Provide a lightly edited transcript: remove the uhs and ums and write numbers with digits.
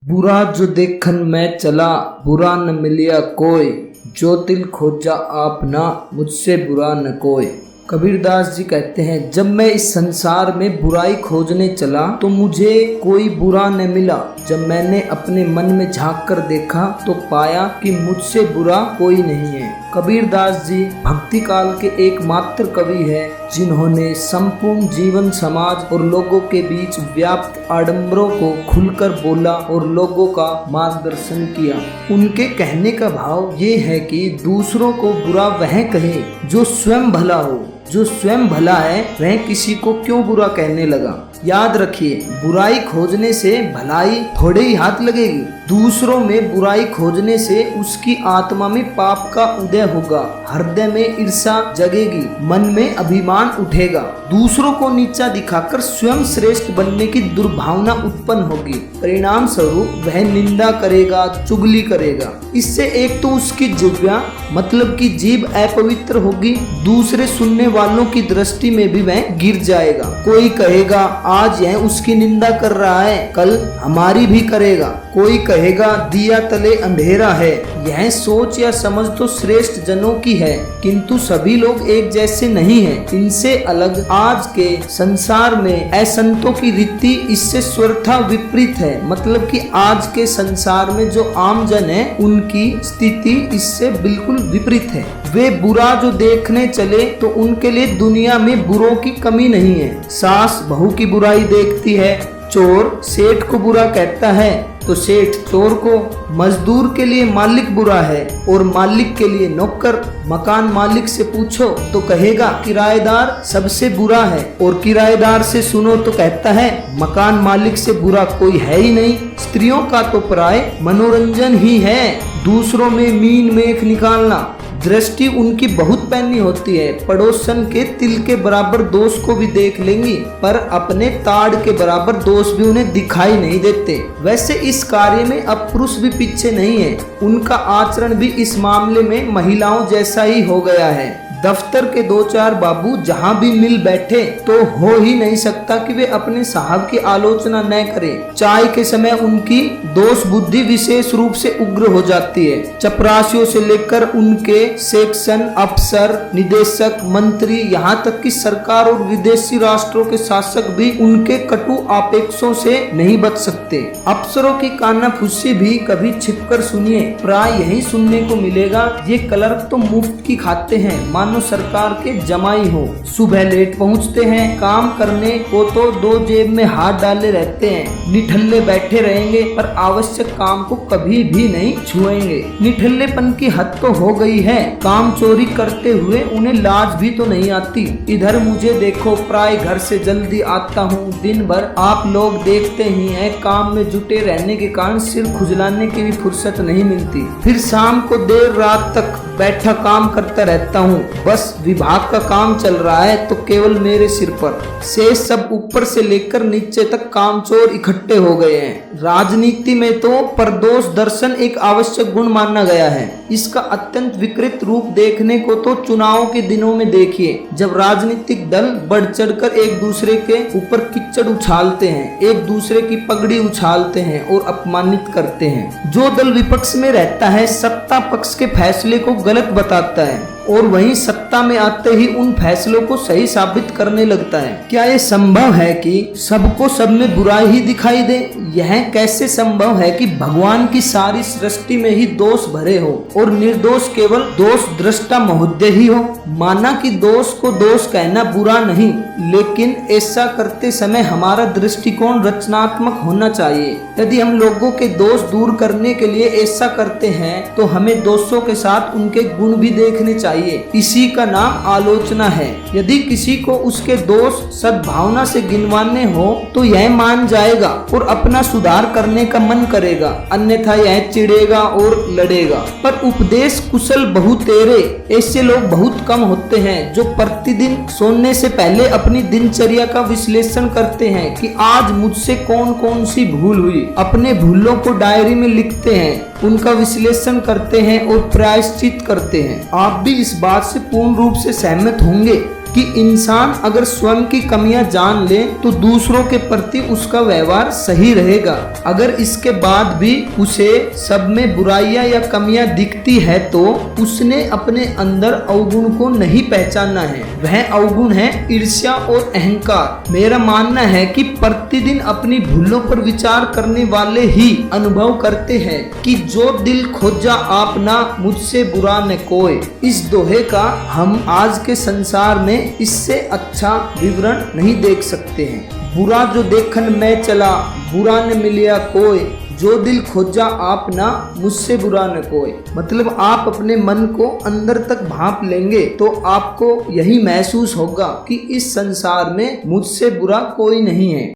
बुरा जो देखन मैं चला, बुरा न मिलिया कोई, जो दिल खोजा आपना, मुझसे बुरा न कोई। कबीरदास जी कहते हैं, जब मैं इस संसार में बुराई खोजने चला तो मुझे कोई बुरा न मिला। जब मैंने अपने मन में झांक कर देखा तो पाया कि मुझसे बुरा कोई नहीं है। कबीरदास जी भक्ति काल के एकमात्र कवि हैं जिन्होंने संपूर्ण जीवन, समाज और लोगों के बीच व्याप्त आडंबरों को खुलकर बोला और लोगों का मार्गदर्शन किया। उनके कहने का भाव ये है कि दूसरों को बुरा वह कहे जो स्वयं भला हो। जो स्वयं भला है वह किसी को क्यों बुरा कहने लगा। याद रखिए, बुराई खोजने से भलाई थोड़े ही हाथ लगेगी। दूसरों में बुराई खोजने से उसकी आत्मा में पाप का उदय होगा, हृदय में ईर्ष्या जगेगी, मन में अभिमान उठेगा। दूसरों को नीचा दिखाकर स्वयं श्रेष्ठ बनने की दुर्भावना उत्पन्न होगी। परिणाम स्वरूप वह निंदा करेगा, चुगली करेगा। इससे एक तो उसकी जिह्वा मतलब की जीभ अपवित्र होगी, दूसरे सुनने वालों की दृष्टि में भी वह गिर जाएगा। कोई कहेगा आज यह उसकी निंदा कर रहा है, कल हमारी भी करेगा। कोई कहेगा दिया तले अंधेरा है। यह सोच या समझ तो श्रेष्ठ जनों की है, किंतु सभी लोग एक जैसे नहीं हैं। इनसे अलग आज के संसार में असंतों की रीति इससे स्वतः विपरीत है। मतलब कि आज के संसार में जो आम जन है उनकी स्थिति इससे बिल्कुल विपरीत है। वे बुरा जो देखने चले तो उनके लिए दुनिया में बुरों की कमी नहीं है। सास बहू की बुराई देखती है, चोर सेठ को बुरा कहता है तो सेठ चोर को, मजदूर के लिए मालिक बुरा है और मालिक के लिए नौकर। मकान मालिक से पूछो तो कहेगा किराएदार सबसे बुरा है, और किराएदार से सुनो तो कहता है मकान मालिक से बुरा कोई है ही नहीं। स्त्रियों का तो प्राय मनोरंजन ही है, दूसरों में मीन मेख निकालना। दृष्टि उनकी बहुत पैनी होती है, पड़ोसन के तिल के बराबर दोष को भी देख लेंगी, पर अपने ताड़ के बराबर दोष भी उन्हें दिखाई नहीं देते। वैसे इस कार्य में अब पुरुष भी पीछे नहीं है, उनका आचरण भी इस मामले में महिलाओं जैसा ही हो गया है। दफ्तर के दो चार बाबू जहां भी मिल बैठे तो हो ही नहीं सकता कि वे अपने साहब की आलोचना न करें। चाय के समय उनकी दोष बुद्धि विशेष रूप से उग्र हो जाती है। चपरासियों से लेकर उनके सेक्शन अफसर, निदेशक, मंत्री, यहाँ तक कि सरकार और विदेशी राष्ट्रों के शासक भी उनके कटु आपेक्षों से नहीं बच सकते। अफसरों की कानाफूसी भी कभी छिपकर सुनिए, प्राय यही सुनने को मिलेगा, ये क्लर्क तो मुफ्त की खाते हैं, मानो सरकार के जमाई हो। सुबह लेट पहुंचते हैं, काम करने को तो दो जेब में हाथ डाले रहते हैं। निठल्ले बैठे रहेंगे पर आवश्यक काम को कभी भी नहीं छुएंगे। निठल्लेपन की हद तो हो गई है, काम चोरी करते हुए उन्हें लाज भी तो नहीं आती। इधर मुझे देखो, प्राय घर से जल्दी आता हूँ, दिन भर आप लोग देखते ही हैं, काम में जुटे रहने के कारण सिर खुजलाने की भी फुर्सत नहीं मिलती। फिर शाम को देर रात तक बैठा काम करता रहता हूँ। बस विभाग का काम चल रहा है तो केवल मेरे सिर पर से सब ऊपर से लेकर नीचे तक कामचोर इकट्ठे हो गए हैं। राजनीति में तो परदोष दर्शन एक आवश्यक गुण माना गया है। इसका अत्यंत विकृत रूप देखने को तो चुनाव के दिनों में देखिए, जब राजनीतिक दल बढ़ चढ़कर एक दूसरे के ऊपर कीचड़ उछालते हैं, एक दूसरे की पगड़ी उछालते हैं और अपमानित करते हैं। जो दल विपक्ष में रहता है सत्ता पक्ष के फैसले को गलत बताता है और वहीं सत्ता में आते ही उन फैसलों को सही साबित करने लगता है। क्या ये संभव है कि सबको सब में बुराई ही दिखाई दे? यह कैसे संभव है कि भगवान की सारी सृष्टि में ही दोष भरे हो और निर्दोष केवल दोष दृष्टा महोदय ही हो? माना कि दोष को दोष कहना बुरा नहीं, लेकिन ऐसा करते समय हमारा दृष्टिकोण रचनात्मक होना चाहिए। यदि हम लोगों के दोष दूर करने के लिए ऐसा करते हैं तो हमें दोषों के साथ उनके गुण भी देखने चाहिए। इसी का नाम आलोचना है। यदि किसी को उसके दोष सद्भावना से गिनवाने हो तो यह मान जाएगा और अपना सुधार करने का मन करेगा, अन्यथा यह चिढ़ेगा और लड़ेगा। पर उपदेश कुशल बहुतेरे ऐसे लोग बहुत कम होते हैं जो प्रतिदिन सोने से पहले अपनी दिनचर्या का विश्लेषण करते हैं कि आज मुझसे कौन कौन सी भूल हुई। अपने भूलों को डायरी में लिखते हैं, उनका विश्लेषण करते हैं और प्रायश्चित करते हैं। आप भी इस बात से पूर्ण रूप से सहमत होंगे कि इंसान अगर स्वयं की कमियां जान ले तो दूसरों के प्रति उसका व्यवहार सही रहेगा। अगर इसके बाद भी उसे सब में बुराइयां या कमियां दिखती है तो उसने अपने अंदर अवगुण को नहीं पहचाना है। वह अवगुण है ईर्ष्या और अहंकार। मेरा मानना है कि प्रतिदिन अपनी भूलों पर विचार करने वाले ही अनुभव करते हैं कि जो दिल खोजा आपना मुझसे बुरा न कोई। इस दोहे का हम आज के संसार में इससे अच्छा विवरण नहीं देख सकते हैं। बुरा जो देखन मैं चला बुरा न मिलिया कोई, जो दिल खोजा आपना मुझसे बुरा न कोई। मतलब आप अपने मन को अंदर तक भांप लेंगे तो आपको यही महसूस होगा कि इस संसार में मुझसे बुरा कोई नहीं है।